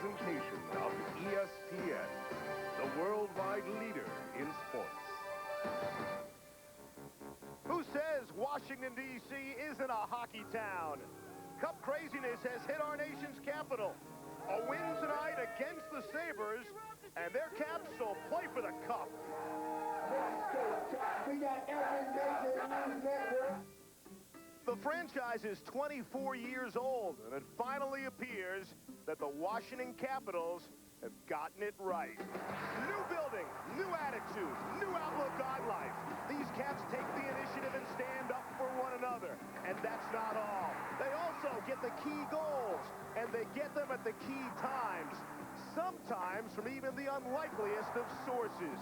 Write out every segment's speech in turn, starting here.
presentation of ESPN, the worldwide leader in sports. Who says Washington, D.C. isn't a hockey town? Cup craziness has hit our nation's capital. A win tonight against the Sabres, and their Caps will play for the Cup. We got every major news network. The franchise is 24 years old, and it finally appears that the Washington Capitals have gotten it right. New building, new attitude, new outlook on life. These Caps take the initiative and stand up for one another. And that's not all. They also get the key goals, and they get them at the key times, sometimes from even the unlikeliest of sources.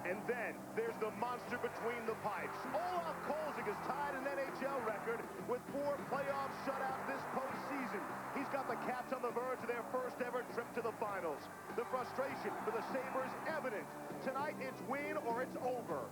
And then there's the monster between the pipes. Olaf Kolzig has tied an NHL record with 4 playoff shutouts this postseason. He's got the Caps on the verge of their first ever trip to the finals. The frustration for the Sabres evident. Tonight it's win or it's over.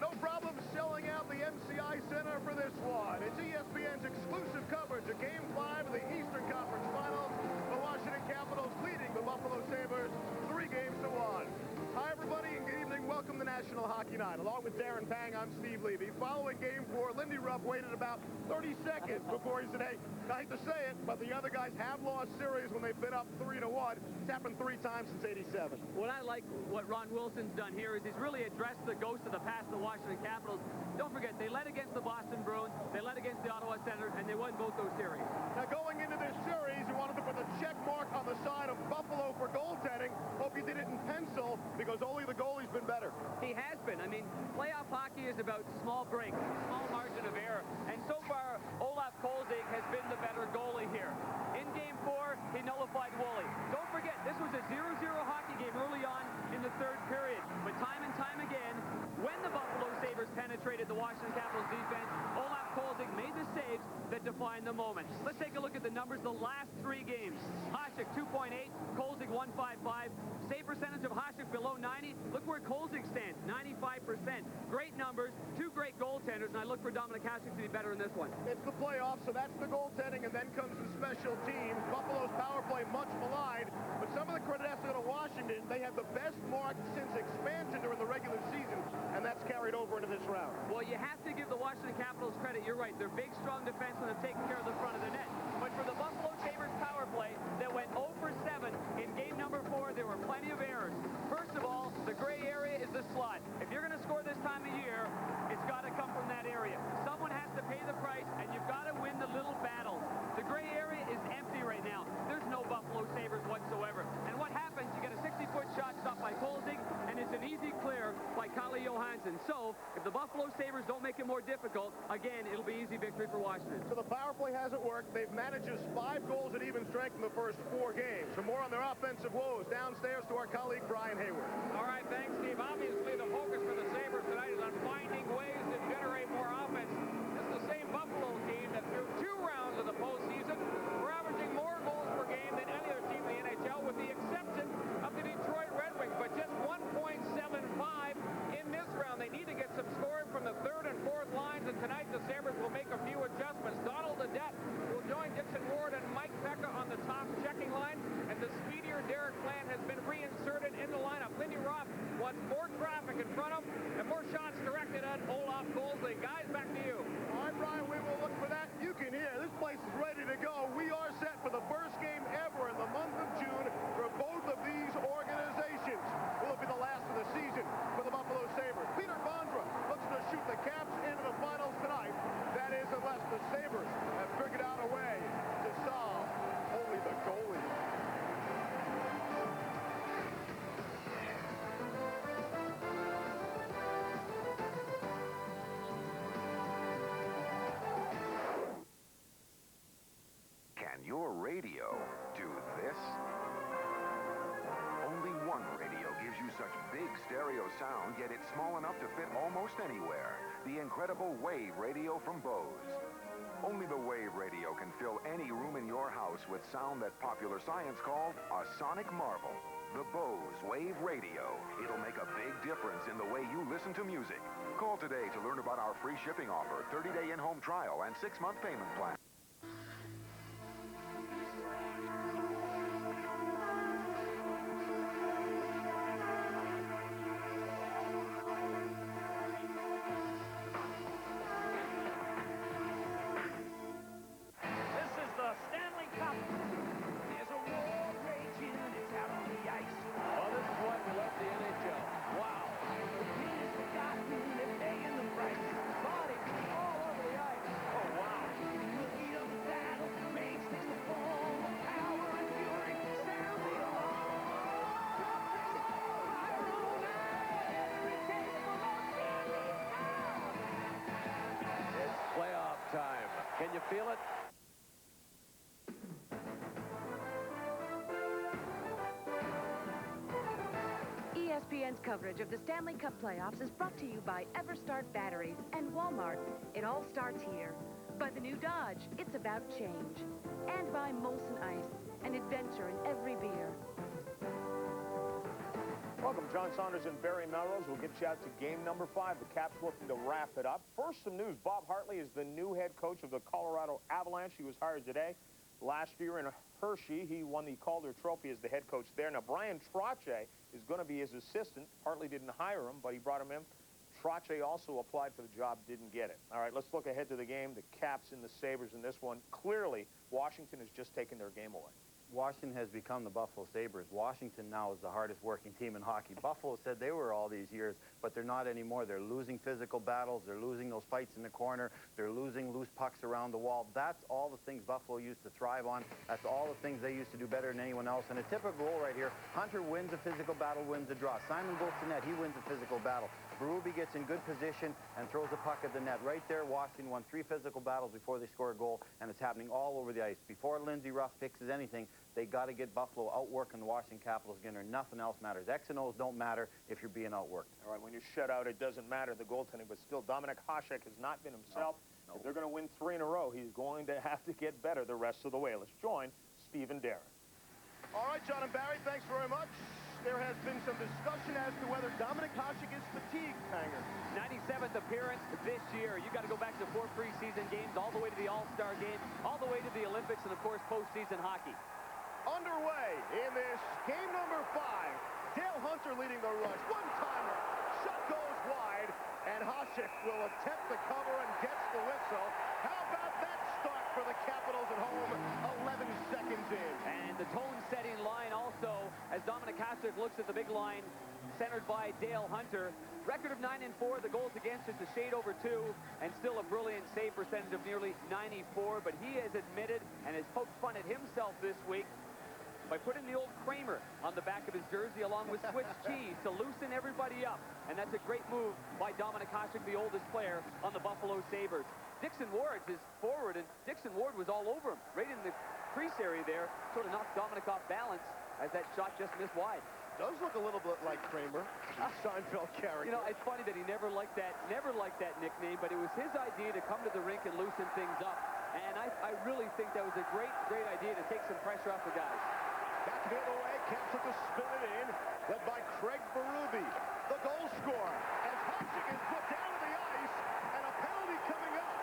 No problem selling out the MCI Center for this one. It's ESPN's exclusive coverage of Game 5 of the Eastern Conference Finals. The Washington Capitals leading the Buffalo Sabres 3-1. Hi, everybody, and good evening. Welcome to National Hockey Night. Along with Darren Pang, I'm Steve Levy. Following Game 4, Lindy Rupp waited about 30 seconds before he said, hey, I hate to say it, but the other guys have lost series when they've been up 3-1. It's happened 3 times since '87. What I like what Ron Wilson's done here is he's really addressed the ghost of the past of the Washington Capitals. Don't forget, they led against the Boston Bruins, they led against the Ottawa Senators, and they won both those series. Now, going into this series, you wanted to put the check mark on the side of Buffalo for goaltending. Hope you did it in pencil, because only the goalie's been better. He has been. I mean, playoff hockey is about small breaks, small margin of error. And so far, Olaf Kolzig has been the better goalie here. In Game 4, he nullified Woolley. Don't forget, this was a 0-0 hockey game early on in the 3rd period. But time and time again, when the Buffalo Sabres penetrated the Washington Capitals defense, Olaf Kolzig made the saves that defined the moment. Let's take a look at the numbers the last 3 games. Hasek 2.8, Kolzig 1.55. Save percentage of Hasek below 90. Look where Kolzig stands, 95%. Great numbers, 2 great goaltenders, and I look for Dominic Hasek to be better in this one. It's the playoffs, so that's the goaltending, and then comes the special teams. Buffalo's power play much maligned, but some of the credit has to go to Washington. They have the best mark since expansion during the regular season, and that's carried over into this round. Well, you have to give the Washington Capitals credit. You're right. They're big, strong defensemen have taken care of the front of the net. But for the Buffalo Sabres power play that went 0 for 7 in game number 4, there were plenty of errors. First of all, the gray area is the slot. If you're going to score this time of year, it's got to come from that area. Someone has to pay the price, and you've got to win the little battles. The gray area is empty right now. There's no Buffalo Sabres whatsoever. And what happens, you get a 60-foot shot stopped by Kolzig, and it's an easy clear by Kalle Johansson. So, if the Buffalo Sabres don't make it more difficult, again, it'll be easy victory for Washington. So the power play hasn't worked. They've managed just 5 goals at even strength in the first 4 games. For more on their offensive woes, downstairs to our colleague Brian Hayward. All right, thanks, Steve. Obviously, the focus for the Sabres tonight is on finding ways to generate more offense. This is the same Buffalo team that through 2 rounds of the postseason were averaging more goals per game than any other team in the NHL, with the exception of the Detroit Red Wings, but just 1.75 in this round. They need to get some scoring from the 3rd and 4th lines, and tonight the Sabres will make a few adjustments. Donald Adet will join Dixon Ward and Mike Pekka on the top checking line, and the speedier Derek Plant has been reinserted in the lineup. Lindy Rupp wants more traffic in front of him and more shots directed at Olaf Kolzig. Guys, back to you. All right, Brian, we will look for that. You can hear this place is ready to go. We are set for the first game ever in the month of June for both of these organizations. Will it be the last of the season for the Buffalo Sabres? Peter Bondra looks to shoot the Caps into the finals tonight. That is, unless the Sabres have figured out a way to solve only the goalie. Can your radio do this? Only one radio gives you such big stereo sound, yet it's small enough to fit almost anywhere. The incredible Wave Radio from Bose. Only the Wave Radio can fill any room in your house with sound that popular science called a sonic marvel. The Bose Wave Radio. It'll make a big difference in the way you listen to music. Call today to learn about our free shipping offer, 30-day in-home trial, and 6-month payment plan. This is the Stanley Cup. There's a war raging, it's out on the ice. Well, this is what we left the NHL. Wow. The pain is forgotten, they're paying the price. Bodies all over the ice. Oh, wow. The heat of the battle, rage takes the form of power and fury. Sound the alarm. Fire on every table of Stanley Cup. It's playoff time. Can you feel it? ESPN's coverage of the Stanley Cup playoffs is brought to you by Everstart Batteries and Walmart. It all starts here. By the new Dodge, it's about change. And by Molson Ice, an adventure in every beer. Welcome, John Saunders and Barry Melrose. We'll get you out to game number 5. The Caps looking to wrap it up. First, some news. Bob Hartley is the new head coach of the Colorado Avalanche. He was hired today. Last year in Hershey, he won the Calder Trophy as the head coach there. Now, Brian Trottier is going to be his assistant. Hartley didn't hire him, but he brought him in. Trottier also applied for the job, didn't get it. All right, let's look ahead to the game. The Caps and the Sabres in this one. Clearly, Washington has just taken their game away. Washington has become the Buffalo Sabres. Washington now is the hardest working team in hockey. Buffalo said they were all these years, but they're not anymore. They're losing physical battles. They're losing those fights in the corner. They're losing loose pucks around the wall. That's all the things Buffalo used to thrive on. That's all the things they used to do better than anyone else. And a typical goal right here, Hunter wins a physical battle, wins a draw. Simon goes to net, he wins a physical battle. Berube gets in good position and throws a puck at the net. Right there, Washington won 3 physical battles before they score a goal, and it's happening all over the ice. Before Lindsey Ruff fixes anything, they got to get Buffalo outworking the Washington Capitals again, or nothing else matters. X and O's don't matter if you're being outworked. All right, when you're shut out, it doesn't matter the goaltending, but still, Dominik Hasek has not been himself. No. If they're going to win 3 in a row, he's going to have to get better the rest of the way. Let's join Steve and Darren. All right, John and Barry, thanks very much. There has been some discussion as to whether Dominik Hasek is fatigued, Tanger. 97th appearance this year. You got to go back to 4 preseason games, all the way to the All-Star game, all the way to the Olympics, and of course postseason hockey. Underway in this game number 5. Dale Hunter leading the rush. One-timer. Shot goes wide, and Hasek will attempt the cover and gets the whistle. How about that start for the Capitals at home? 11 seconds in. And the tone-setting line also, as Dominik Hasek looks at the big line, centered by Dale Hunter. Record of 9-4. The goals against just a shade over 2, and still a brilliant save percentage of nearly 94. But he has admitted and has poked fun at himself this week by putting the old Kramer on the back of his jersey along with Swiss cheese to loosen everybody up. And that's a great move by Dominik Hasek, the oldest player on the Buffalo Sabres. Dixon Ward's his forward, and Dixon Ward was all over him, right in the crease area there, sort of knocked Dominik off balance as that shot just missed wide. Does look a little bit like Kramer, Seinfeld character. You know, it's funny that he never liked that nickname, but it was his idea to come to the rink and loosen things up. And I really think that was a great idea to take some pressure off the guys. Back the other way, Caps look to spin it in, led by Craig Berube, the goal scorer. As Hasek is put down to the ice, and a penalty coming up.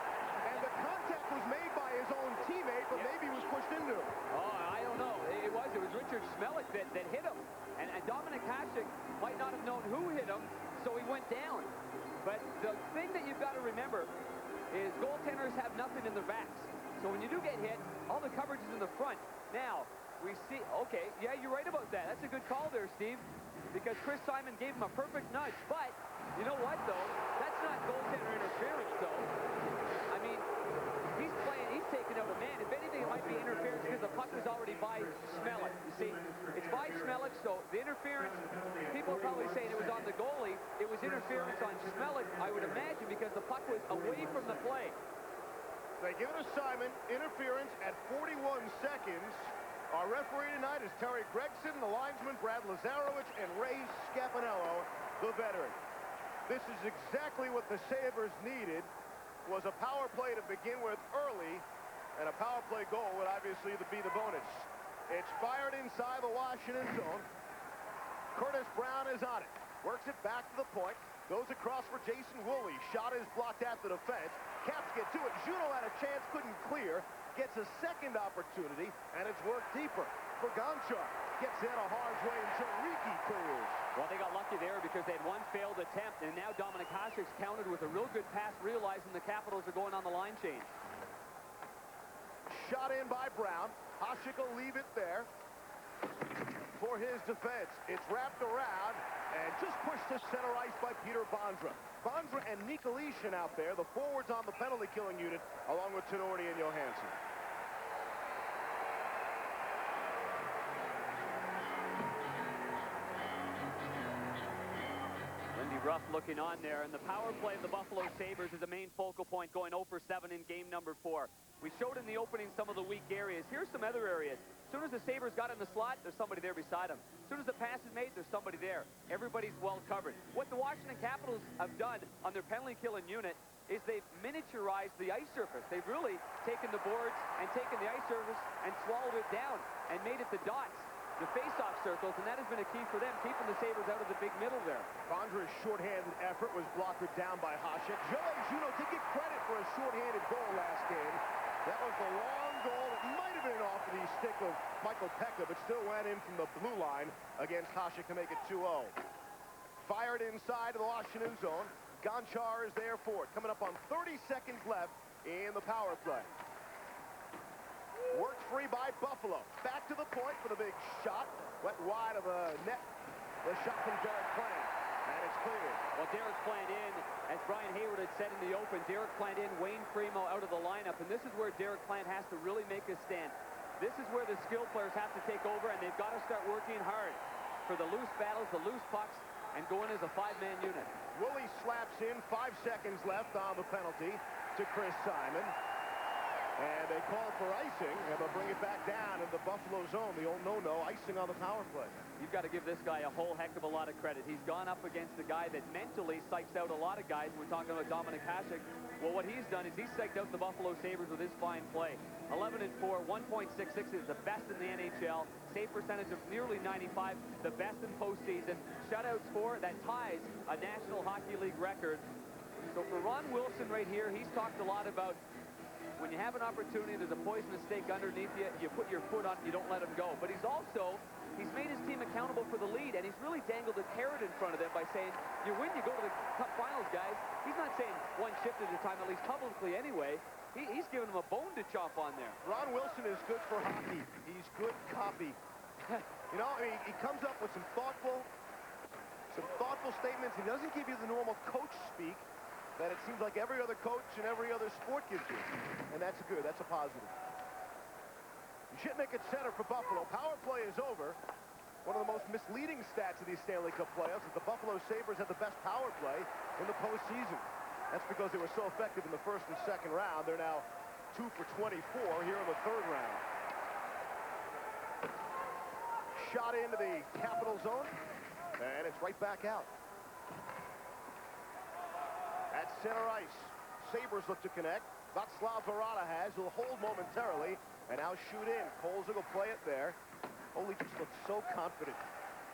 And the contact was made by his own teammate, but maybe he was pushed into him. Oh, I don't know. It was Richard Smelik that hit him. And Dominik Hasek might not have known who hit him, so he went down. But the thing that you've got to remember is goaltenders have nothing in their backs. So when you do get hit, all the coverage is in the front. Now, we see, okay, yeah, you're right about that. That's a good call there, Steve, because Chris Simon gave him a perfect nudge. But, you know what, though? That's not goaltender interference, though. I mean, he's taking out a man. If anything, it might be interference because the puck was already by Smelik. You see, it's by Smelik, so the interference, people are probably saying it was on the goalie. It was interference on Smelik, I would imagine, because the puck was away from the play. They give it to Simon, interference at 41 seconds. Our referee tonight is Terry Gregson, the linesman Brad Lazarowicz, and Ray Scapanello, the veteran. This is exactly what the Sabres needed, was a power play to begin with early, and a power play goal would obviously be the bonus. It's fired inside the Washington zone. Curtis Brown is on it. Works it back to the point. Goes across for Jason Woolley. Shot is blocked at the defense. Caps get to it. Juno had a chance, couldn't clear. Gets a second opportunity, and it's worked deeper for Gonchar. Gets in a hard way until Riki clears. Well, they got lucky there because they had one failed attempt, and now Dominic Hasek's countered with a real good pass, realizing the Capitals are going on the line change. Shot in by Brown. Hasek will leave it there for his defense. It's wrapped around and just pushed to center ice by Peter Bondra. Bondra and Nikolitin out there, the forwards on the penalty killing unit, along with Tenorti and Johansson. Lindy Ruff looking on there, and the power play of the Buffalo Sabres is the main focal point, going 0 for 7 in game number 4. We showed in the opening some of the weak areas. Here's some other areas. As soon as the Sabres got in the slot, there's somebody there beside them. As soon as the pass is made, there's somebody there. Everybody's well covered. What the Washington Capitals have done on their penalty killing unit is they've miniaturized the ice surface. They've really taken the boards and taken the ice surface and swallowed it down and made it the dots, the face-off circles, and that has been a key for them, keeping the Sabres out of the big middle there. Bondra's shorthanded effort was blocked down by Hasek. Joey Juno did get credit for a shorthanded goal last game. That was the long goal. It might have been off the stick of Michael Pekka, but still went in from the blue line against Hasek to make it 2-0. Fired inside of the Washington zone. Gonchar is there for it. Coming up on 30 seconds left in the power play. Worked free by Buffalo. Back to the point for the big shot. Went wide of the net. The shot from Derek Plant. And it's cleared. Well, Derek Plant in, as Brian Hayward had said in the open, Derek Plant in, Wayne Primo out of the lineup. And this is where Derek Plant has to really make a stand. This is where the skill players have to take over, and they've got to start working hard for the loose battles, the loose pucks, and going as a 5-man unit. Woolley slaps in. 5 seconds left on the penalty to Chris Simon. And they call for icing, and they'll bring it back down in the Buffalo zone. The old no-no, icing on the power play. You've got to give this guy a whole heck of a lot of credit. He's gone up against a guy that mentally psychs out a lot of guys. We're talking about Dominic Hasek. Well, what he's done is he's psyched out the Buffalo Sabres with his fine play. 11-4, 1.66 is the best in the NHL. Save percentage of nearly 95, the best in postseason. Shutouts for, that ties a National Hockey League record. So for Ron Wilson right here, he's talked a lot about when you have an opportunity, there's a poisonous snake underneath you, you put your foot on it, you don't let him go. But he's made his team accountable for the lead, and he's really dangled a carrot in front of them by saying, you win, you go to the Cup Finals, guys. He's not saying one shift at a time, at least publicly anyway. He's giving him a bone to chop on there. Ron Wilson is good for hockey. He's good copy. You know, I mean, he comes up with some thoughtful statements. He doesn't give you the normal coach speak that it seems like every other coach and every other sport gives you. And that's good. That's a positive. Zhitnik at center for Buffalo. Power play is over. One of the most misleading stats of these Stanley Cup playoffs is the Buffalo Sabres had the best power play in the postseason. That's because they were so effective in the first and second round. They're now 2 for 24 here in the third round. Shot into the Capital zone, and it's right back out. At center ice, Sabres look to connect. Václav Varada has. He'll hold momentarily, and now shoot in. Kolzig will play it there. Ole just looks so confident.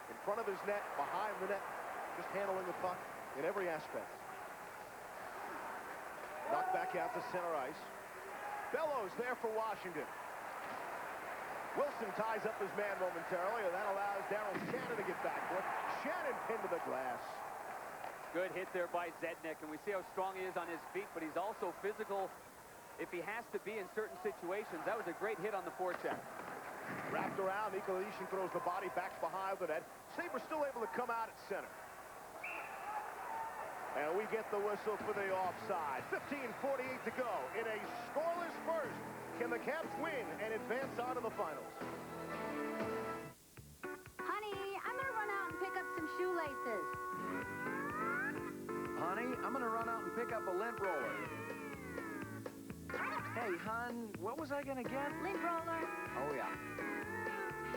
In front of his net, behind the net, just handling the puck in every aspect. Knocked back out to center ice. Bellows there for Washington. Wilson ties up his man momentarily, and that allows Darryl Shannon to get back to it. Shannon pinned to the glass. Good hit there by Zednik, and we see how strong he is on his feet, but he's also physical if he has to be in certain situations. That was a great hit on the forecheck. Wrapped around, Nikolitin throws the body back behind the net. Sabres still able to come out at center. And we get the whistle for the offside. 15:48 to go in a scoreless first. Can the Caps win and advance on to the finals? Honey, I'm going to run out and pick up some shoelaces. Honey, I'm going to run out and pick up a lint roller. Hey, hon, what was I going to get? Lint roller. Oh, yeah.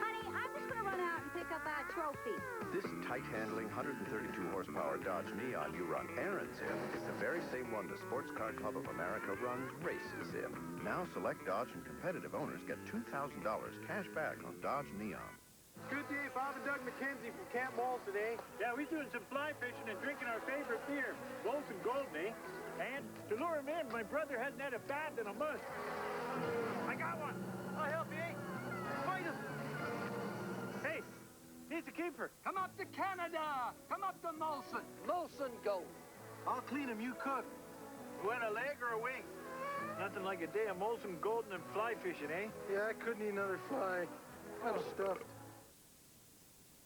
Honey, I'm just going to run out and pick up that trophy. This tight-handling 132-horsepower Dodge Neon you run errands in is the very same one the Sports Car Club of America runs races in. Now select Dodge and competitive owners get $2,000 cash back on Dodge Neon. Good day, Bob and Doug McKenzie from Camp Mall today. Yeah, we're doing some fly fishing and drinking our favorite beer, Molson Golden, eh? And to lure him in, my brother hasn't had a bath in a month. I got one. I'll help you, eh? Find him. Hey, he's the keeper. Come up to Canada. Come up to Molson. Molson Gold. I'll clean him, you cook. You want a leg or a wing? Nothing like a day of Molson Golden and fly fishing, eh? Yeah, I couldn't eat another fly. I'm stuffed.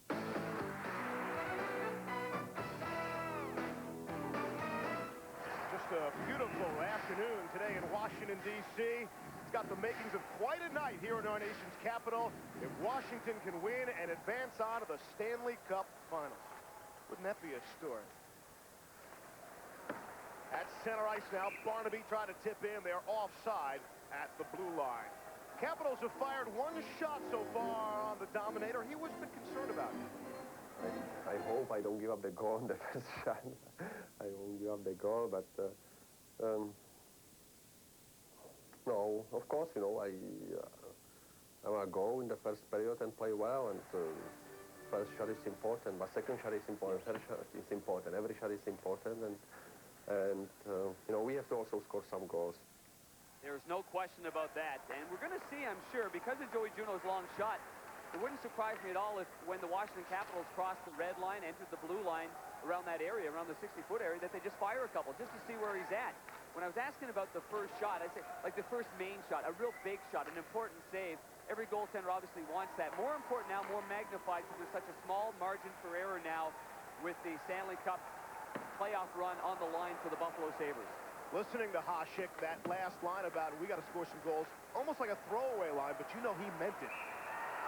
Just a beautiful afternoon today in Washington, D.C. It's got the makings of quite a night here in our nation's capital if Washington can win and advance on to the Stanley Cup Finals. Wouldn't that be a story? At center ice now, Barnaby trying to tip in. They're offside at the blue line. Capitals have fired one shot so far on the Dominator. He was a bit concerned about it. I hope I don't give up the goal in the first shot. I won't give up the goal, but no, of course, you know, I want to go in the first period and play well, and first shot is important, but second shot is important, third shot is important, every shot is important, and you know, we have to also score some goals. There's no question about that, and we're going to see, I'm sure, because of Joey Juneau's long shot, it wouldn't surprise me at all if when the Washington Capitals crossed the red line, entered the blue line around that area, around the 60-foot area, that they just fire a couple just to see where he's at. When I was asking about the first shot, I said, like the first main shot, a real big shot, an important save. Every goaltender obviously wants that. More important now, more magnified, because there's such a small margin for error now with the Stanley Cup playoff run on the line for the Buffalo Sabres. Listening to Hasek, that last line about we got to score some goals, almost like a throwaway line, but you know he meant it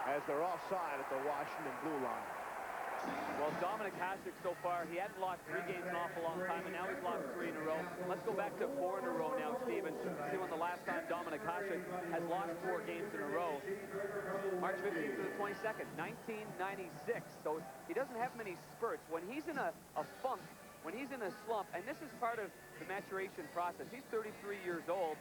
as they're offside at the Washington blue line. Well, Dominic Hasek so far, he hadn't lost 3 games in an awful long time, and now he's lost 3 in a row. Let's go back to 4 in a row now, Steven. See when the last time Dominic Hasek has lost 4 games in a row. March 15th to the 22nd, 1996. So he doesn't have many spurts. When he's in a funk, when he's in a slump, and this is part of the maturation process. He's 33 years old.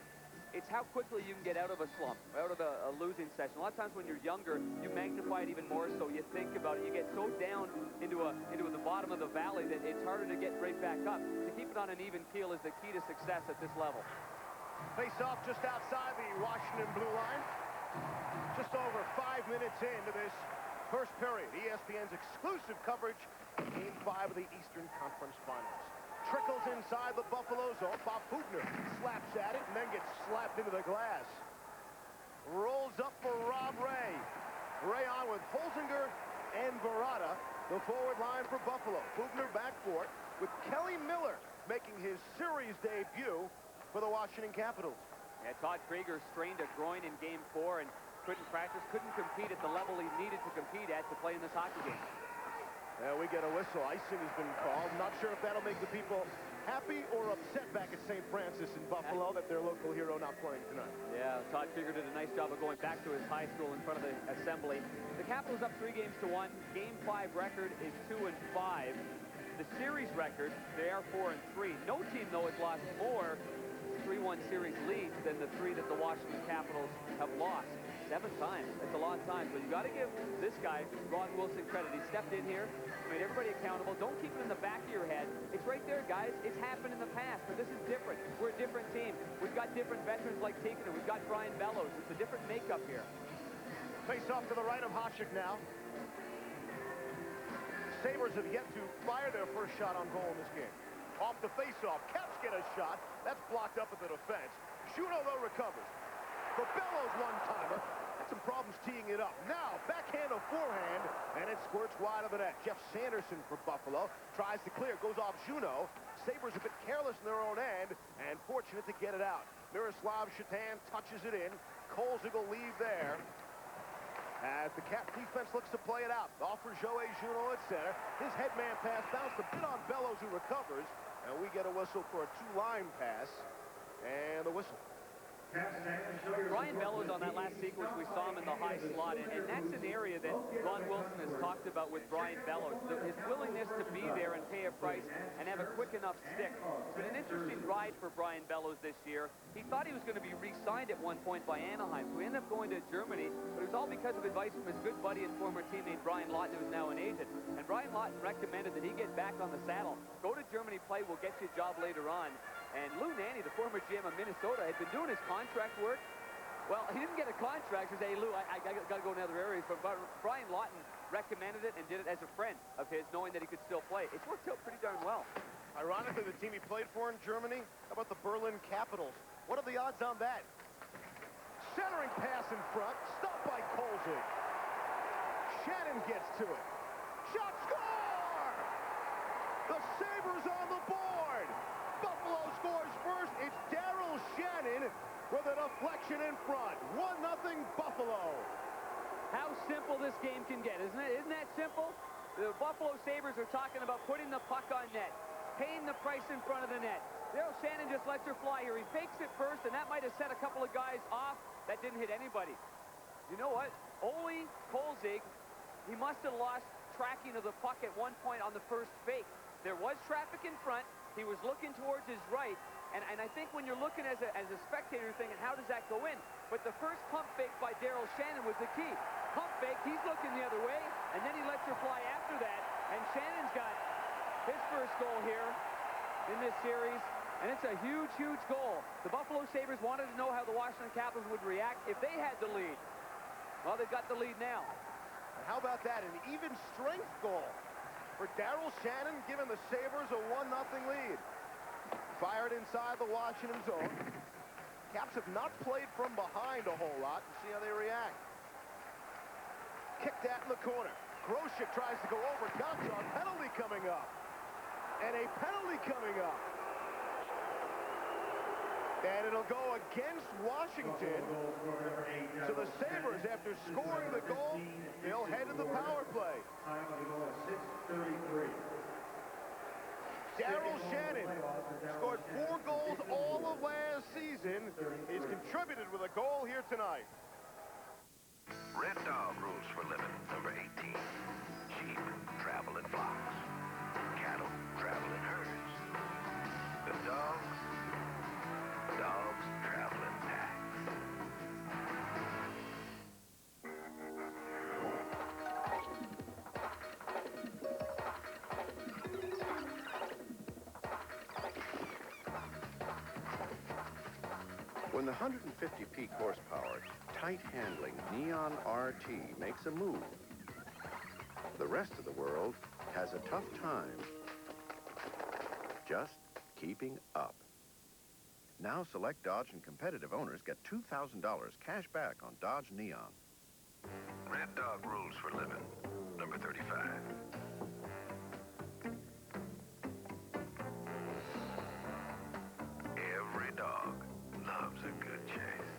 It's how quickly you can get out of a slump, out of a losing session. A lot of times when you're younger, you magnify it even more so. You think about it. You get so down into the bottom of the valley that it's harder to get right back up. To keep it on an even keel is the key to success at this level. Face off just outside the Washington blue line. Just over 5 minutes into this first period. ESPN's exclusive coverage of Game 5 of the Eastern Conference Finals. Trickles inside the Buffalo zone. Bob Bubner slaps at it and then gets slapped into the glass. Rolls up for Rob Ray. Ray on with Holzinger and Barada, the forward line for Buffalo. Bubner back for it with Kelly Miller making his series debut for the Washington Capitals. Yeah, Todd Krieger strained a groin in Game 4 and couldn't practice, couldn't compete at the level he needed to compete at to play in this hockey game. We get a whistle. Icing has been called. Not sure if that'll make the people happy or upset back at St. Francis in Buffalo that their local hero not playing tonight. Yeah, Todd Krieger did a nice job of going back to his high school in front of the assembly. The Capitals up 3 games to 1. Game 5 record is 2-5. The series record, they are 4-3. No team, though, has lost more 3-1 series leads than the 3 that the Washington Capitals have lost. 7 times. That's a lot of times. But you got to give this guy, Ron Wilson, credit. He stepped in here, made everybody accountable. Don't keep it in the back of your head. It's right there, guys. It's happened in the past, but this is different. We're a different team. We've got different veterans like Tikkanen. We've got Brian Bellows. It's a different makeup here. Face off to the right of Hasek now. Sabres have yet to fire their first shot on goal in this game. Off the face-off. Caps get a shot. That's blocked up at the defense. Juneau, though, recovers. For Bellows, one-timer. Had some problems teeing it up. Now, backhand of forehand, and it squirts wide of the net. Jeff Sanderson for Buffalo tries to clear. Goes off Juneau. Sabres a bit careless in their own end, and fortunate to get it out. Miroslav Shatan touches it in. Kolzig will leave there. As the Cap defense looks to play it out. Off for Joey Juneau at center. His headman pass bounced a bit on Bellows, who recovers. And we get a whistle for a 2-line pass. And the whistle. Brian Bellows on that last sequence, we saw him in the high slot, and that's an area that Ron Wilson has talked about with Brian Bellows, his willingness to be there and pay a price and have a quick enough stick. It's been an interesting ride for Brian Bellows this year. He thought he was going to be re-signed at one point by Anaheim, so he ended up going to Germany, but it was all because of advice from his good buddy and former teammate Brian Lawton, who's now an agent. And Brian Lawton recommended that he get back on the saddle, go to Germany, play, we'll get you a job later on. And Lou Nanne, the former GM of Minnesota, had been doing his contract work. Well, he didn't get a contract. He said, hey, Lou, I got to go in other areas. But Brian Lawton recommended it and did it as a friend of his, knowing that he could still play. It's worked out pretty darn well. Ironically, the team he played for in Germany, how about the Berlin Capitals? What are the odds on that? Centering pass in front, stopped by Kolzig. Shannon gets to it. Shot, score! The Sabres on the board. Buffalo scores first. It's Daryl Shannon with a deflection in front. 1-0 Buffalo. How simple this game can get, isn't it? Isn't that simple? The Buffalo Sabres are talking about putting the puck on net, paying the price in front of the net. Daryl Shannon just lets her fly here. He fakes it first, and that might have set a couple of guys off. That didn't hit anybody. You know what? Ole Kolzig, he must have lost tracking of the puck at one point on the first fake. There was traffic in front. He was looking towards his right, and I think when you're looking as a spectator thinking, how does that go in? But the first pump fake by Daryl Shannon was the key. Pump fake, he's looking the other way, and then he lets her fly after that, and Shannon's got his first goal here in this series, and it's a huge, huge goal. The Buffalo Sabres wanted to know how the Washington Capitals would react if they had the lead. Well, they've got the lead now. And how about that? An even strength goal for Daryl Shannon, giving the Sabres a 1-0 lead. Fired inside the Washington zone. Caps have not played from behind a whole lot. We'll see how they react. Kicked that in the corner. Grosek tries to go over. Gonchar, penalty coming up. And a penalty coming up. And it'll go against Washington. So the Sabres, after scoring the goal, they'll head to the power play. Daryl Shannon scored 4 goals all of last season. He's contributed with a goal here tonight. Red Dog rules for living, number 18. Sheep travel in flocks. Cattle travel in herds. The dogs travel in packs. When the 150 peak horsepower, tight handling Neon RT makes a move, the rest of the world has a tough time just keeping up. Now select Dodge and competitive owners get $2,000 cash back on Dodge Neon. Red Dog rules for living, number 35. Every dog loves a good chase.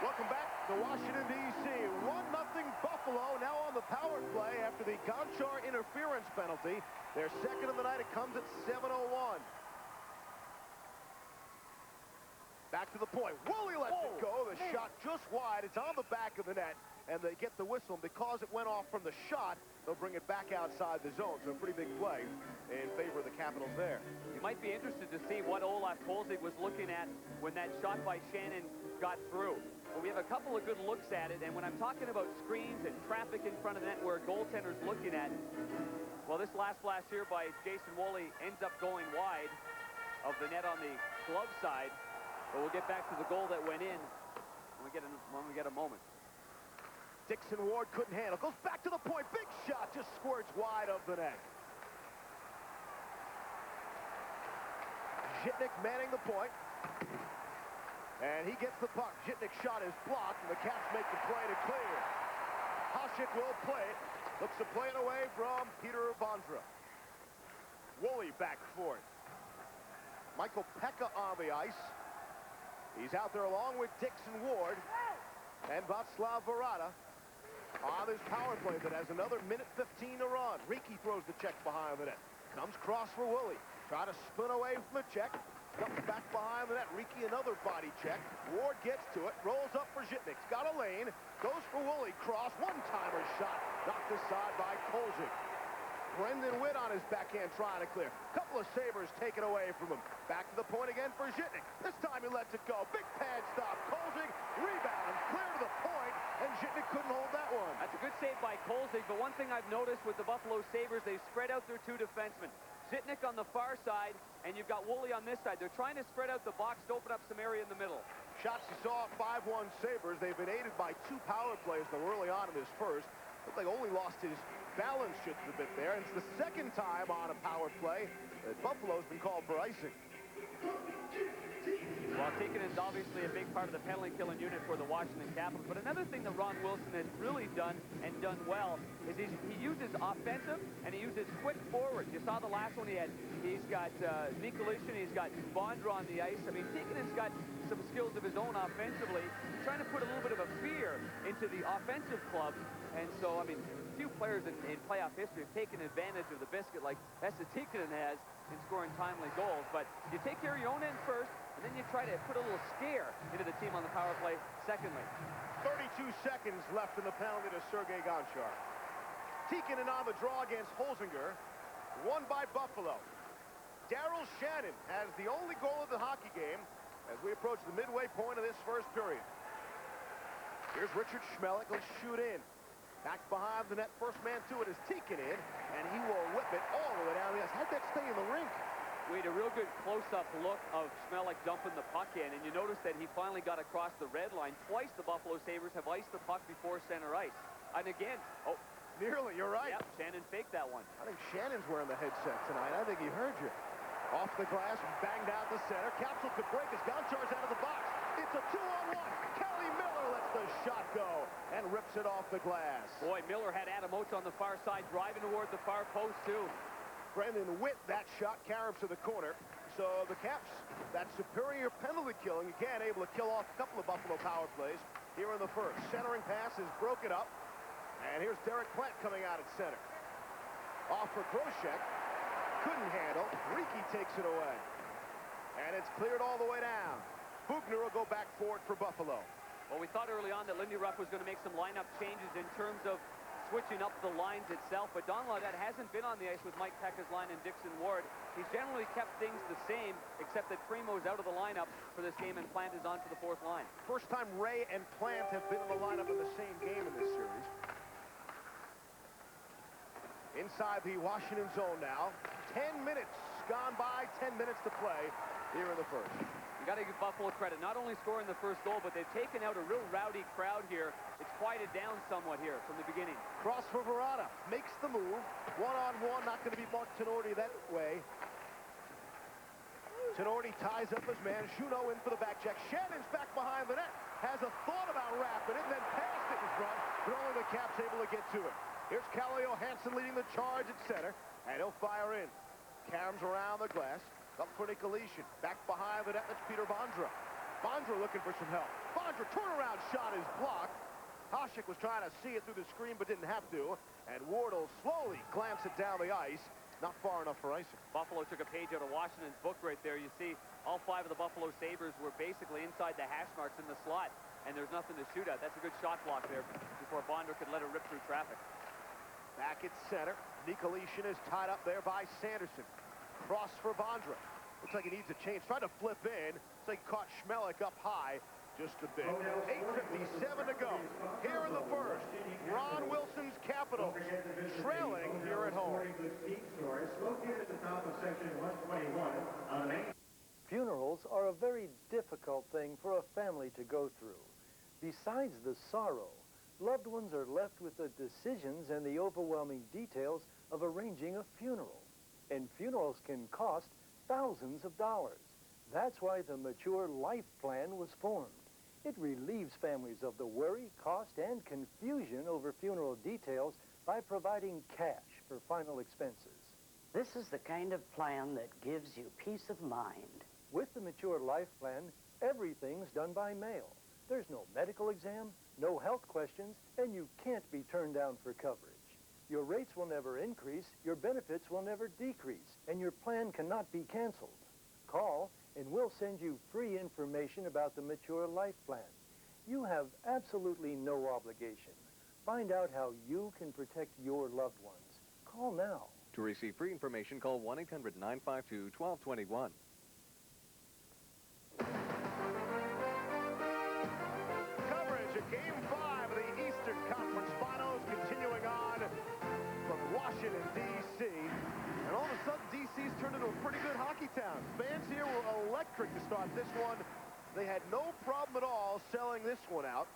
Welcome back to Washington, D.C. 1-0 Buffalo now on the power play after the Gonchar interference penalty. Their second of the night. It comes at 7:01. Back to the point. Woolley lets it go. The shot just wide. It's on the back of the net, and they get the whistle. Because it went off from the shot, they'll bring it back outside the zone. So a pretty big play in favor of the Capitals there. You might be interested to see what Olaf Kolzig was looking at when that shot by Shannon got through. Well, we have a couple of good looks at it, and when I'm talking about screens and traffic in front of the net where a goaltender's looking at, well, this last blast here by Jason Woolley ends up going wide of the net on the glove side. But we'll get back to the goal that went in when we get a moment. Dixon Ward couldn't handle. Goes back to the point. Big shot. Just squirts wide of the net. Zhitnik manning the point. And he gets the puck. Zhitnik's shot is blocked, and the Caps make the play to clear. Hasek will play it. Looks to play it away from Peter Vondra. Woolley back for it. Michael Pekka on the ice. He's out there along with Dixon Ward and Václav Varada on this power play that has another minute 15 to run. Riki throws the check behind the net. Comes cross for Woolley. Try to spin away from the check. Comes back behind the net. Riki, another body check. Ward gets to it. Rolls up for Zhitnik. Got a lane. Goes for Woolley. Cross. One-timer shot. Knocked aside by Kolzig. Brendan Witt on his backhand trying to clear. Couple of Sabres taken away from him. Back to the point again for Zhitnik. This time he lets it go. Big pad stop. Kolzig rebound. Clear to the point, and Zhitnik couldn't hold that one. That's a good save by Kolzig, but one thing I've noticed with the Buffalo Sabres, they've spread out their two defensemen. Zhitnik on the far side, and you've got Woolley on this side. They're trying to spread out the box to open up some area in the middle. Shots you saw, 5-1 Sabres. They've been aided by 2 power plays early on in this first. Looked like Ole lost his balance just a bit there. And it's the second time on a power play that Buffalo's been called for icing. Well, Tikkanen is obviously a big part of the penalty-killing unit for the Washington Capitals. But another thing that Ron Wilson has really done and done well is he uses offensive and he uses quick forwards. You saw the last one he had. He's got Nikolic, he's got Bondra on the ice. I mean, Tikkanen's got some skills of his own offensively. He's trying to put a little bit of a fear into the offensive club. And so, I mean, few players in playoff history have taken advantage of the biscuit like Esa Tikkanen has in scoring timely goals. But you take care of your own end first, and then you try to put a little scare into the team on the power play secondly. 32 seconds left in the penalty to Sergei Gonchar. Tikkanen on the draw against Holzinger. Won by Buffalo. Daryl Shannon has the only goal of the hockey game as we approach the midway point of this first period. Here's Richard Schmelik. He'll shoot in. Back behind the net, first man to it is Tikkanen, and he will whip it all the way down the ice. How'd that stay in the rink? We had a real good close-up look of Schmelik dumping the puck in, and you notice that he finally got across the red line. Twice the Buffalo Sabres have iced the puck before center ice. And again, oh, nearly, you're right. Yep, Shannon faked that one. I think Shannon's wearing the headset tonight. I think he heard you. Off the glass, banged out the center. Capsule could break as Gonchar's out of the box. It's a 2-on-1. Kelly Miller lets the shot go and rips it off the glass. Boy, Miller had Adam Oates on the far side, driving toward the far post, too. Brendan Witt, that shot carries to the corner. So the Caps, that superior penalty killing, again, able to kill off a couple of Buffalo power plays here in the first. Centering pass is broken up. And here's Derek Plant coming out at center. Off for Groshek. Couldn't handle. Riki takes it away. And it's cleared all the way down. Bugner will go back for it for Buffalo. Well, we thought early on that Lindy Ruff was going to make some lineup changes in terms of switching up the lines itself, but Don Laudette hasn't been on the ice with Mike Pekka's line and Dixon Ward. He's generally kept things the same, except that Primo's out of the lineup for this game and Plant is on for the fourth line. First time Ray and Plant have been in the lineup in the same game in this series. Inside the Washington zone now. 10 minutes gone by, 10 minutes to play here in the first. You got to give Buffalo credit, not only scoring the first goal, but they've taken out a real rowdy crowd here. It's quieted down somewhat here from the beginning. Cross for Verada, makes the move. One-on-one, not going to be Mark Tenorti that way. Tenorti ties up his man. Juneau in for the back check. Shannon's back behind the net. Has a thought about wrapping it, and then passed it in front, but only the Caps able to get to it. Here's Calle Johansson leading the charge at center, and he'll fire in. Carams around the glass. Up for Nikolic. Back behind the net, that's Peter Bondra. Bondra looking for some help. Bondra, turnaround shot is blocked. Hasek was trying to see it through the screen, but didn't have to. And Ward will slowly glance it down the ice. Not far enough for icing. Buffalo took a page out of Washington's book right there. You see, all 5 of the Buffalo Sabres were basically inside the hash marks in the slot, and there's nothing to shoot at. That's a good shot block there before Bondra could let it rip through traffic. Back at center. Nikolic is tied up there by Sanderson. Cross for Bondra. Looks like he needs a change. Trying to flip in. Looks like he caught Schmelik up high just a bit. 8:57 to go. Here in the first, Ron Wilson's Capitals trailing here at home. Funerals are a very difficult thing for a family to go through. Besides the sorrow, loved ones are left with the decisions and the overwhelming details of arranging a funeral. And funerals can cost thousands of dollars. That's why the Mature Life Plan was formed. It relieves families of the worry, cost, and confusion over funeral details by providing cash for final expenses. This is the kind of plan that gives you peace of mind. With the Mature Life Plan, everything's done by mail. There's no medical exam, no health questions, and you can't be turned down for coverage. Your rates will never increase, your benefits will never decrease, and your plan cannot be canceled. Call, and we'll send you free information about the Mature Life Plan. You have absolutely no obligation. Find out how you can protect your loved ones. Call now. To receive free information, call 1-800-952-1221. Coverage of Game 5 of the Eastern Conference Finals continuing on from Washington, D.C. And all of a sudden, D.C.'s turned into a pretty good hockey town. Fans here were electric to start this one. They had no problem at all selling this one out.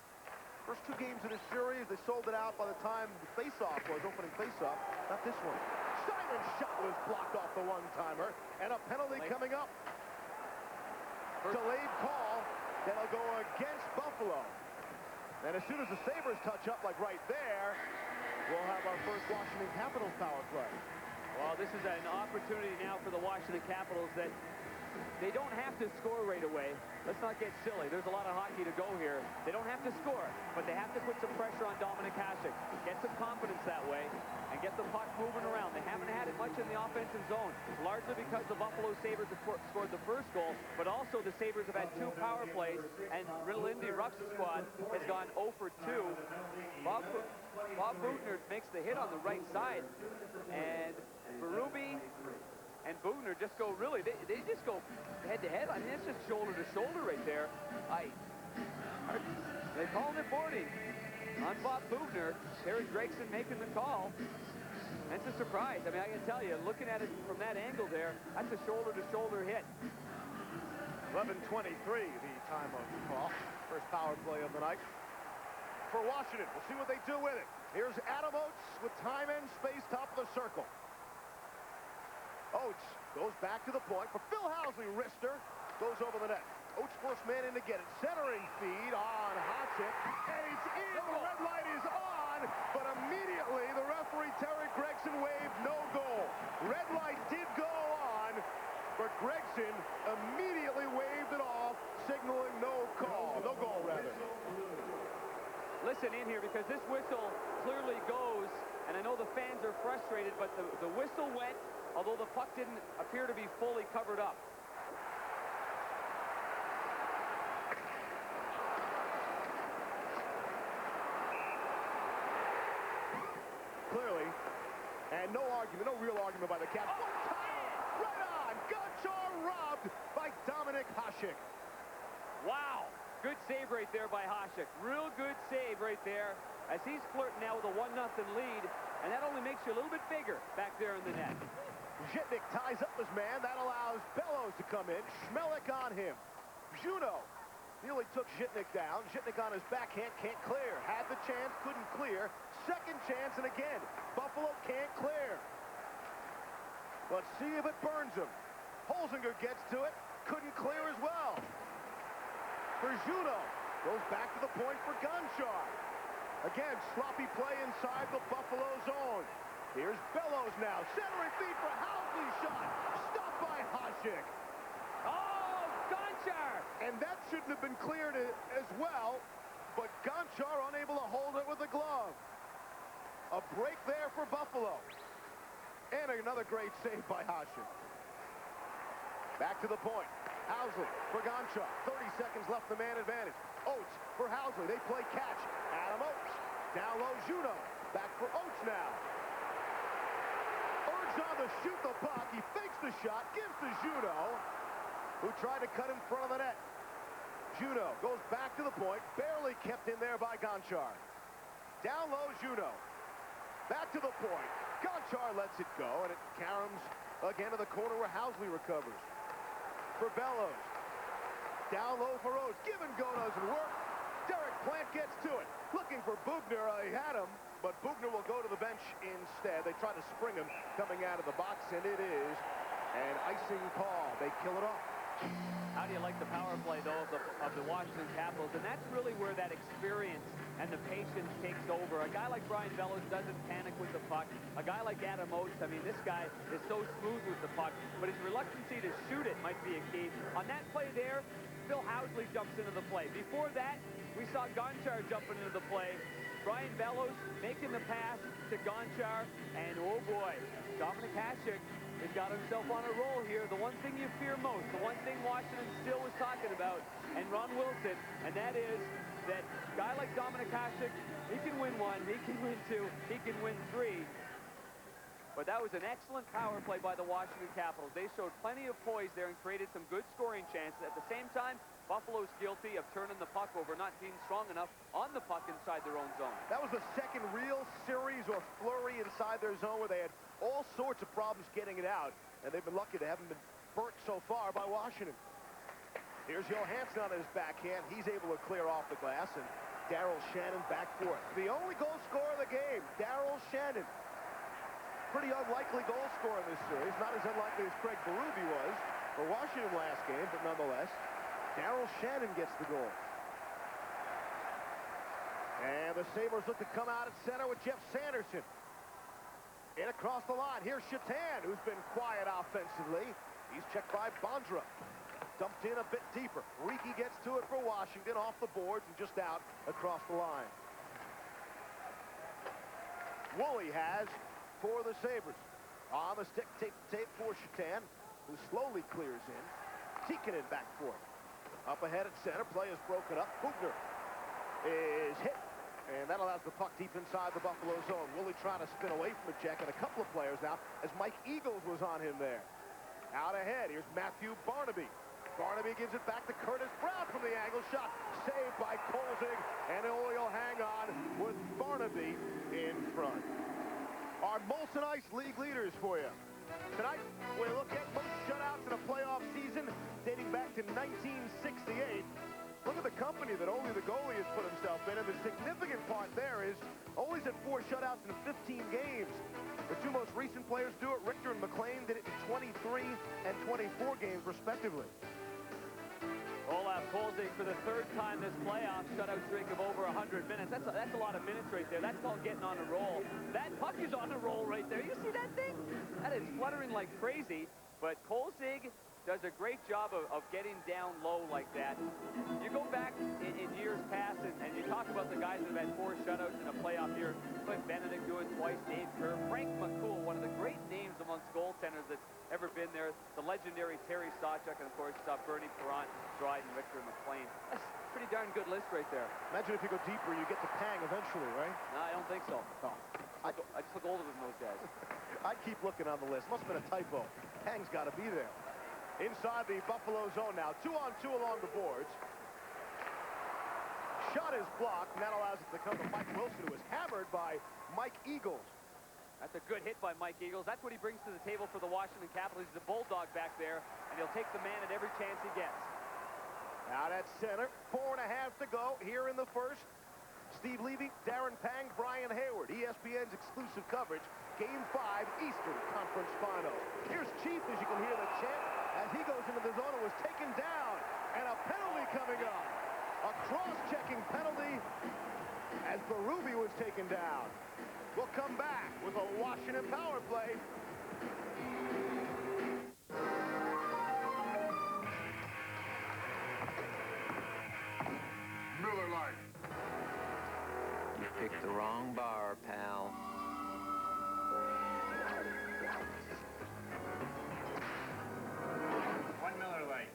First two games of this series, they sold it out by the time the face-off was, opening face-off. Not this one. Simon's shot was blocked off the one-timer, and a penalty coming up. Delayed call that'll go against Buffalo. And as soon as the Sabres touch up, like right there, we'll have our first Washington Capitals power play. Well, this is an opportunity now for the Washington Capitals that they don't have to score right away. Let's not get silly. There's a lot of hockey to go here. They don't have to score, but they have to put some pressure on Dominik Hasek. Get some confidence that way and get the puck moving around. They haven't had it much in the offensive zone, largely because the Buffalo Sabres have scored the first goal, but also the Sabres have had 2 power plays, and Lindy Ruff's squad has gone 0 for 2. Bob Buchner makes the hit on the right side, and Berube and Buchner just go, really, they just go head-to-head. I mean, it's just shoulder-to-shoulder right there. They called it boarding on Bob Buchner. Terry Gregson making the call. That's a surprise. I mean, I can tell you, looking at it from that angle there, that's a shoulder-to-shoulder hit. 11:23, the time of the call. First power play of the night for Washington. We'll see what they do with it. Here's Adam Oates with time and space, top of the circle. Oates goes back to the point for Phil Housley. Wrister goes over the net. Oates first man in to get it. Centering feed on Hasek, and it's in. The red light is on, but immediately the referee Terry Gregson waved no goal. Red light did go on, but Gregson immediately waved it off, signaling no call. No goal, rather. Listen in here, because this whistle clearly goes, and I know the fans are frustrated, but the whistle went, although the puck didn't appear to be fully covered up. Clearly, and no argument, no real argument by the Caps. One-timer, right on! Gonchar robbed by Dominik Hasek. Wow! Good save right there by Hasek. Real good save right there, as he's flirting now with a 1-0 lead, and that only makes you a little bit bigger back there in the net. Zhitnik ties up his man. That allows Bellows to come in. Schmelik on him. Juno nearly took Zhitnik down. Zhitnik on his backhand, can't clear. Had the chance, couldn't clear. Second chance, and again, Buffalo can't clear. Let's see if it burns him. Holzinger gets to it, couldn't clear as well. For Juno, goes back to the point for Gonchar. Again, sloppy play inside the Buffalo zone. Here's Bellows now. Centering feed for Housley's shot. Stopped by Hasek. Oh, Gonchar! And that shouldn't have been cleared as well, but Gonchar unable to hold it with the glove. A break there for Buffalo. And another great save by Hasek. Back to the point. Housley for Gonchar. 30 seconds left, the man advantage. Oates for Housley. They play catch. Adam Oates. Down low, Juno. Back for Oates now. Urged on to shoot the puck. He fakes the shot, gives to Juno, who tried to cut in front of the net. Juno goes back to the point. Barely kept in there by Gonchar. Down low, Juno. Back to the point. Gonchar lets it go, and it caroms again to the corner where Housley recovers. For Bellows. Down low for Oates. Give and go doesn't work. Derek Plant gets to it. Looking for Buchner. He had him, but Buchner will go to the bench instead. They try to spring him coming out of the box, and it is an icing call. They kill it off. How do you like the power play, though, of the Washington Capitals? And that's really where that experience and the patience takes over. A guy like Brian Bellows doesn't panic with the puck. A guy like Adam Oates, I mean, this guy is so smooth with the puck, but his reluctancy to shoot it might be a key. On that play there, Phil Housley jumps into the play. Before that, we saw Gonchar jumping into the play. Brian Bellows making the pass to Gonchar, and oh boy, Dominic Hasek has got himself on a roll here. The one thing you fear most, the one thing Washington still was talking about, and Ron Wilson, and that is that a guy like Dominic Hasek, he can win one, he can win two, he can win three. But that was an excellent power play by the Washington Capitals. They showed plenty of poise there and created some good scoring chances. At the same time, Buffalo's guilty of turning the puck over, not being strong enough on the puck inside their own zone. That was the second real series or flurry inside their zone where they had all sorts of problems getting it out, and they've been lucky they haven't been burnt so far by Washington. Here's Johansson on his backhand. He's able to clear off the glass, and Daryl Shannon back for it. The only goal scorer of the game, Daryl Shannon. Pretty unlikely goal scorer in this series. Not as unlikely as Craig Berube was for Washington last game, but nonetheless, Daryl Shannon gets the goal. And the Sabres look to come out at center with Jeff Sanderson. In across the line. Here's Shatan, who's been quiet offensively. He's checked by Bondra. Dumped in a bit deeper. Riki gets to it for Washington, off the boards and just out across the line. Woolley has for the Sabres. On the stick, tape for Shatan, who slowly clears in. Tikkanen back for it. Up ahead at center, play is broken up. Hubner is hit, and that allows the puck deep inside the Buffalo zone. Woolley trying to spin away from the check, and a couple of players now, as Mike Eagles was on him there. Out ahead, here's Matthew Barnaby. Barnaby gives it back to Curtis Brown from the angle shot. Saved by Kolzig, and he'll hang on with Barnaby in front. Our Molson Ice League leaders for you. Tonight, we look at most shutouts in a playoff season dating back to 1968. Look at the company that only the goalie has put himself in, and the significant part there is Ollie's at 4 shutouts in 15 games. The two most recent players do it. Richter and McLean did it in 23 and 24 games, respectively. Olaf Kolzig for the third time this playoff, shutout streak of over 100 minutes. That's a lot of minutes right there. That's called getting on a roll. That puck is on a roll right there. You see that thing? That is fluttering like crazy, but Kolzig does a great job of getting down low like that. You go back in years past, and you talk about the guys that have had 4 shutouts in a playoff year. Cliff Benedict doing twice, Dave Kerr, Frank McCool, one of the great names amongst goaltenders that's ever been there. The legendary Terry Sawchuk, and of course, Bernie Perrant, Dryden, Richter, and McLean. That's a pretty darn good list right there. Imagine if you go deeper, you get to Pang eventually, right? No, I don't think so. No. I just look older than those guys. I'd keep looking on the list. Must have been a typo. Pang's got to be there. Inside the Buffalo zone now. 2-on-2 along the boards. Shot is blocked, and that allows it to come to Mike Wilson, who was hammered by Mike Eagles. That's a good hit by Mike Eagles. That's what he brings to the table for the Washington Capitals. He's a bulldog back there, and he'll take the man at every chance he gets. Out at center. 4.5 to go here in the first. Steve Levy, Darren Pang, Brian Hayward. ESPN's exclusive coverage. Game 5, Eastern Conference Finals. Here's Chief, as you can hear the chant, as he goes into the zone and was taken down. And a penalty coming up. A cross-checking penalty as Berube was taken down. We'll come back with a Washington power play. Miller Lite. You picked the wrong bar, pal. One Miller Lite.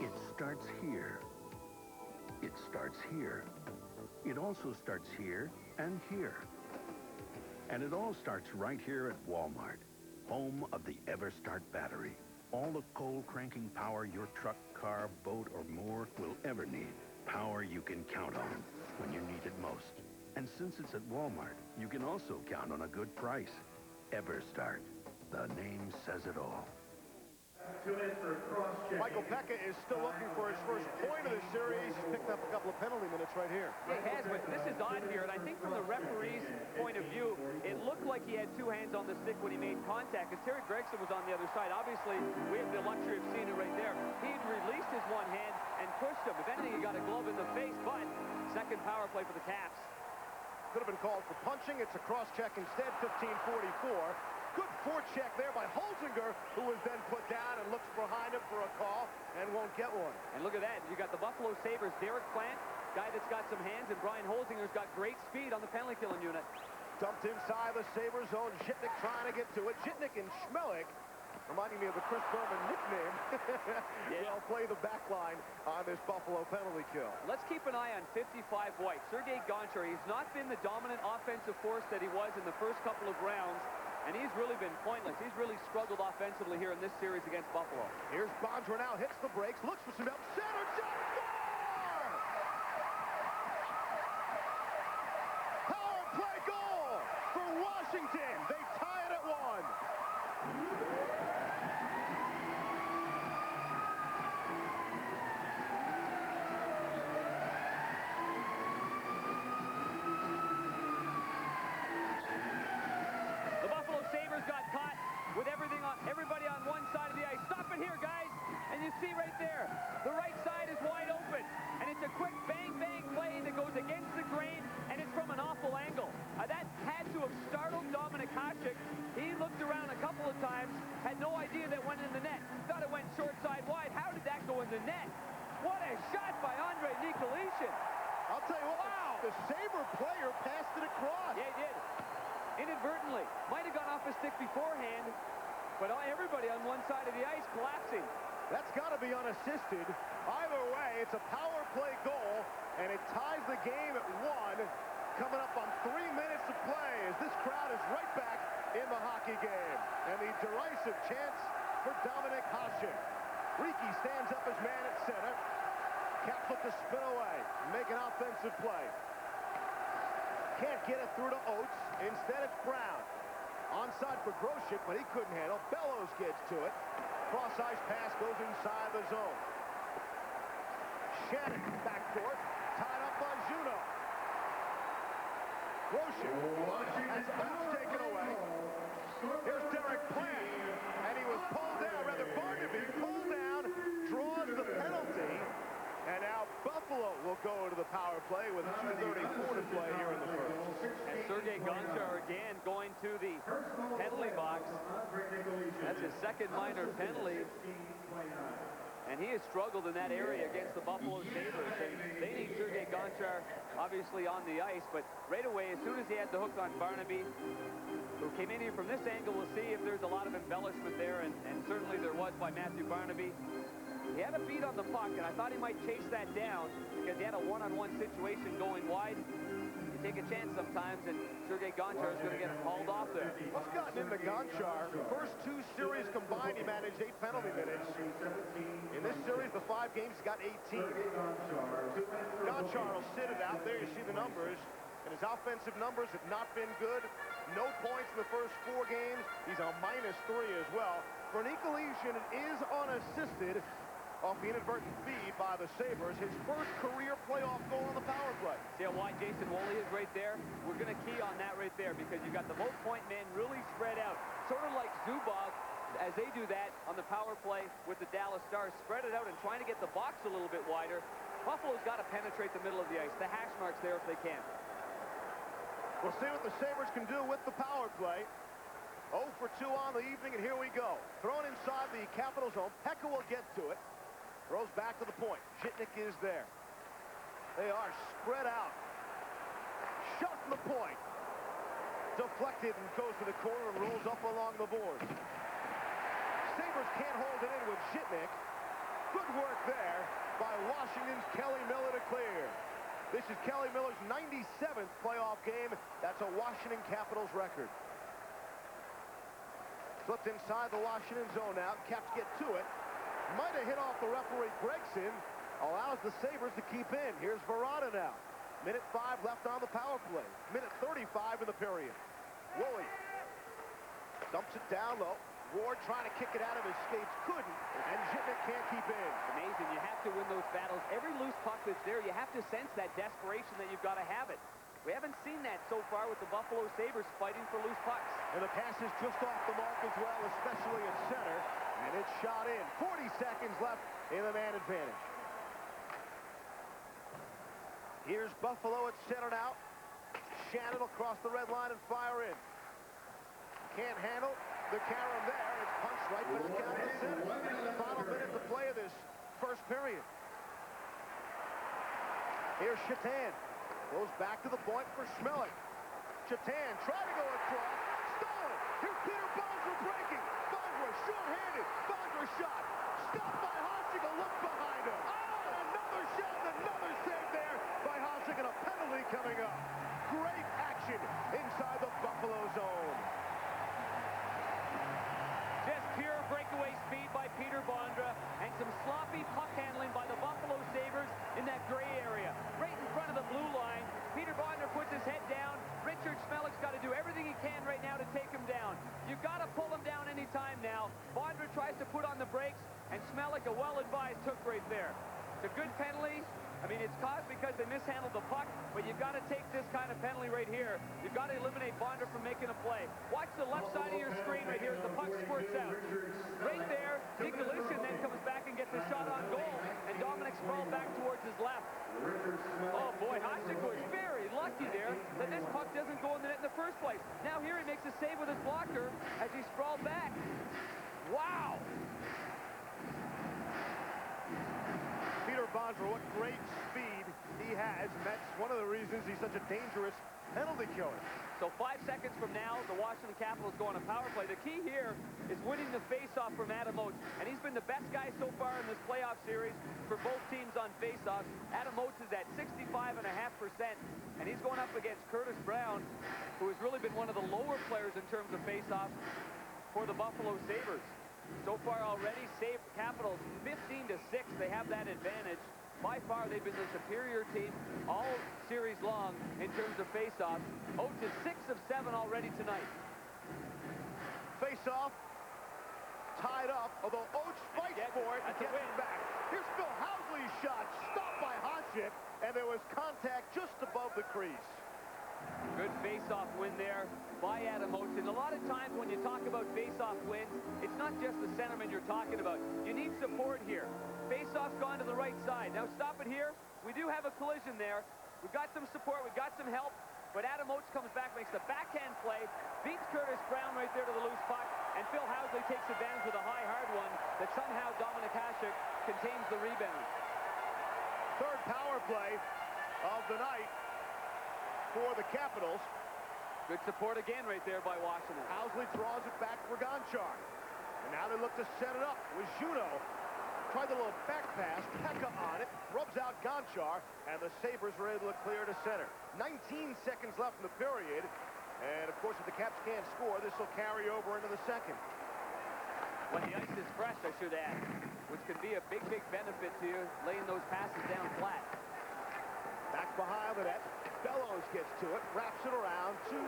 It starts here. It starts here. It also starts here and here. And it all starts right here at Walmart, home of the EverStart battery. All the coal-cranking power your truck, car, boat, or more will ever need. Power you can count on when you need it most. And since it's at Walmart, you can also count on a good price. EverStart. The name says it all. Michael Pekka is still looking for his first point of the series. Picked up a couple of penalty minutes right here. Yeah, he has, but this is odd here, and I think from the referee's point of view, it looked like he had 2 hands on the stick when he made contact, because Terry Gregson was on the other side. Obviously, we have the luxury of seeing it right there. He'd released his one hand and pushed him. If anything, he got a glove in the face, but second power play for the Caps. Could have been called for punching. It's a cross-check instead, 15-44. Good forecheck there by Holzinger, who was then put down and looks behind him for a call and won't get one. And look at that. You got the Buffalo Sabres, Derek Plant, guy that's got some hands, and Brian Holzinger's got great speed on the penalty killing unit. Dumped inside the Sabres zone. Zhitnik trying to get to it. Zhitnik and Schmelik, reminding me of the Chris Berman nickname. Yeah. They'll play the back line on this Buffalo penalty kill. Let's keep an eye on 55 White. Sergei Gonchar, he's not been the dominant offensive force that he was in the first couple of rounds, and he's really been pointless. He's really struggled offensively here in this series against Buffalo. Here's Bondra now, hits the brakes, looks for some help. Center shot, score! Power play goal for Washington. They tie it at 1. Got caught with everybody on one side of the ice. Stop it here, guys. And you see right there, the right side is wide open. And it's a quick bang-bang play that goes against the grain, and it's from an awful angle. That had to have startled Dominik Hasek. He looked around a couple of times, had no idea that went in the net. Thought it went short side wide. How did that go in the net? What a shot by Andrei Nikolitin. I'll tell you what, wow. The Sabre player passed it across. Yeah, he did. Inadvertently. Might have gone off his stick beforehand, but everybody on one side of the ice collapsing. That's got to be unassisted. Either way, it's a power play goal, and it ties the game at 1. Coming up on 3 minutes of play as this crowd is right back in the hockey game. And the derisive chance for Dominik Hasek. Riki stands up as man at center. Caps look to spin away, make an offensive play. Can't get it through to Oates. Instead, it's Brown. Onside for Groschick, but he couldn't handle. Bellows gets to it. Cross-ice pass goes inside the zone. Shannon, backdoor, tied up by Juno. Groschick has Oates taken away. Here's Derek Plant, and he was pulled down, rather Barnaby pulled down, draws the penalty. And now Buffalo will go to the power play with 2:34 to play here in the first. And Sergei Gonchar again going to the penalty box. That's his second minor penalty. And he has struggled in that area against the Buffalo Sabres. And they need Sergei Gonchar obviously on the ice. But right away, as soon as he had the hook on Barnaby, who came in here from this angle, we'll see if there's a lot of embellishment there. And certainly there was by Matthew Barnaby. He had a beat on the puck, and I thought he might chase that down because he had a one-on-one situation going wide. You take a chance sometimes, and Sergei Gonchar is going to get hauled off there. What's gotten into Gonchar? First 2 series combined, he managed 8 penalty minutes. In this series, the 5 games, he got 18. Gonchar will sit it out. There you see the numbers. And his offensive numbers have not been good. No points in the first 4 games. He's a -3 as well. For Nikolitin, it is unassisted off the inadvertent feed by the Sabres. His first career playoff goal on the power play. See how wide Jason Woolley is right there? We're going to key on that right there because you got the most point men really spread out. Sort of like Zubov as they do that on the power play with the Dallas Stars. Spread it out and trying to get the box a little bit wider. Buffalo's got to penetrate the middle of the ice. The hash marks there if they can. We'll see what the Sabres can do with the power play. 0 for 2 on the evening, and here we go. Thrown inside the Capital zone. Pekka will get to it. Throws back to the point. Zhitnik is there. They are spread out. Shot from the point. Deflected and goes to the corner and rolls up along the boards. Sabres can't hold it in with Zhitnik. Good work there by Washington's Kelly Miller to clear. This is Kelly Miller's 97th playoff game. That's a Washington Capitals record. Flipped inside the Washington zone now. Caps get to it. Might have hit off the referee. Gregson allows the Sabres to keep in. Here's Verada now. Minute 5 left on the power play. Minute 35 in the period. Woolley dumps it down low. Ward trying to kick it out of his skates. Couldn't. And Zhitnik can't keep in. Amazing. You have to win those battles. Every loose puck that's there, you have to sense that desperation that you've got to have it. We haven't seen that so far with the Buffalo Sabres fighting for loose pucks. And the pass is just off the mark as well, especially at center. And it's shot in. 40 seconds left in the man advantage. Here's Buffalo at center now. Shannon will cross the red line and fire in. Can't handle the carom there. It's punched right back out to center. Final minute to play of this first period. Here's Shatan. Goes back to the point for Schmelik. Shatan tried to go across. Stolen. Here's Peter Bondra breaking. Bondra short-handed. Bondra shot. Stopped by Hasek. A look behind him. Oh, another shot and another save there by Hasek, and a penalty coming up. Great action inside the Buffalo zone. Just pure breakaway speed by Peter Bondra and some sloppy puck handling by the Buffalo Sabres in that gray area. Right in front of the blue line, Peter Bondra puts his head down. Richard Schmelik's got to do everything he can right now to take him down. You've got to pull him down any time now. Bondra tries to put on the brakes, and Schmelik, a well-advised hook right there. It's a good penalty. I mean, it's caused because they mishandled the puck, but you've got to take this kind of penalty right here. You've got to eliminate Bondra from making a play. Watch the left side of your screen right here as the puck squirts out. Right there, Nikolitin then comes back and gets a shot on goal, and Dominic Sproul back towards his left. Oh, boy, Hasek was very lucky there that this puck doesn't go in the net in the first place. Now here he makes a save with his blocker as he sprawled back. Wow! Peter Bondra, what great speed he has. And that's one of the reasons he's such a dangerous penalty killer. So 5 seconds from now, the Washington Capitals go on a power play. The key here is winning the faceoff from Adam Oates. And he's been the best guy so far in this playoff series for both teams on faceoffs. Adam Oates is at 65.5%. And he's going up against Curtis Brown, who has really been one of the lower players in terms of faceoffs for the Buffalo Sabres. So far already, Capitals 15-6. They have that advantage. By far, they've been the superior team all series long in terms of face-offs. Oates is 6 of 7 already tonight. Face-off, tied up, although Oates fights for it and gets it back. Here's Phil Housley's shot, stopped by Hasek, and there was contact just above the crease. Good face-off win there by Adam Oates. And a lot of times when you talk about face-off wins, it's not just the centerman you're talking about. You need support here. Face-off's gone to the right side. Now stop it here. We do have a collision there. We've got some support. We've got some help. But Adam Oates comes back, makes the backhand play, beats Curtis Brown right there to the loose puck, and Phil Housley takes advantage with a high, hard one that somehow Dominic Hasek contains the rebound. Third power play of the night for the Capitals. Good support again right there by Washington. Housley draws it back for Gonchar. And now they look to set it up with Juneau. Tried the little back pass, Pekka on it, rubs out Gonchar, and the Sabres were able to clear to center. 19 seconds left in the period. And, of course, if the Caps can't score, this will carry over into the second. When the ice is fresh, I should add, which could be a big, big benefit to you, laying those passes down flat. Back behind the net. Bellows gets to it, wraps it around, 2-1.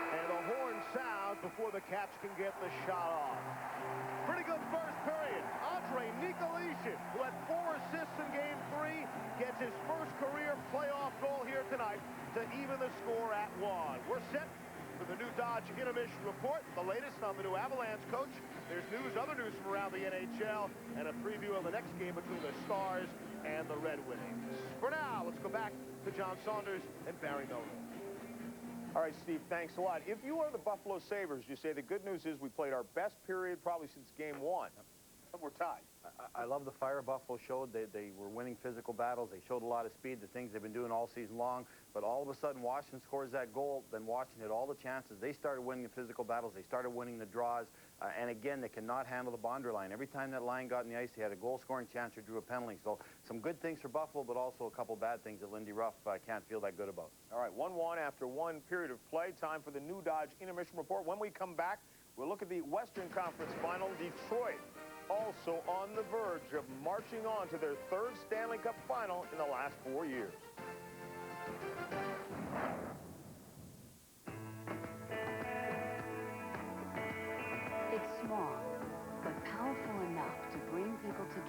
And the horn sounds before the Caps can get the shot off. Pretty good first period. Andre Nikolitin, who had 4 assists in Game 3, gets his first career playoff goal here tonight to even the score at 1. We're set for the new Dodge Intermission Report, the latest on the new Avalanche coach. There's news, other news from around the NHL, and a preview of the next game between the Stars and the Red Wings. For now, let's go back to John Saunders and Barry Melrose. All right, Steve, thanks a lot. If you are the Buffalo Sabres, you say the good news is we played our best period probably since Game 1. And we're tied. I love the fire Buffalo showed. They were winning physical battles. They showed a lot of speed, the things they've been doing all season long. But all of a sudden, Washington scores that goal. Then Washington had all the chances. They started winning the physical battles. They started winning the draws. And again, they cannot handle the Bondra line. Every time that line got in the ice, they had a goal-scoring chance or drew a penalty. So some good things for Buffalo, but also a couple bad things that Lindy Ruff can't feel that good about. All right, 1-1 after one period of play. Time for the new Dodge Intermission Report. When we come back, we'll look at the Western Conference Final. Detroit also on the verge of marching on to their 3rd Stanley Cup Final in the last 4 years.